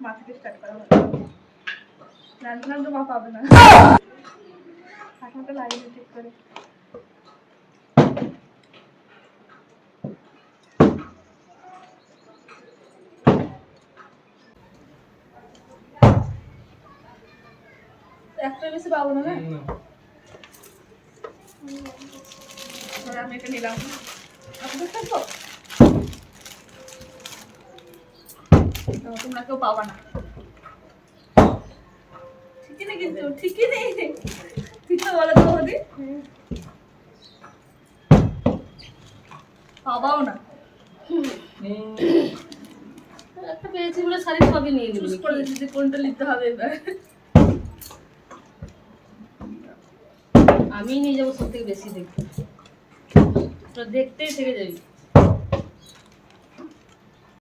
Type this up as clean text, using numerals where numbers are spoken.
মা থেকে স্টার্ট করা হবে। রান্না তো মা পাবে না, ঠাকুমাকে লাগিয়ে ঠিক করে। একটা বেশি পাবো না, আমি এটা নিলাম। আপনাদের থাকবো, তোমরা কেউ পাবা না। ঠিকই নেই কিন্তু, ঠিকই নেই, ঠিক না বলো তো বৌদি? পাবাও না। একটা পেয়েছি বলে শাড়ি সবই নিয়ে চুজ নিবি করে দিচ্ছি কোনটা নিতে হবে এবার। আমি নিয়ে যাবো সব থেকে বেশি দেখতে, তোরা দেখতেই থেকে যাবি।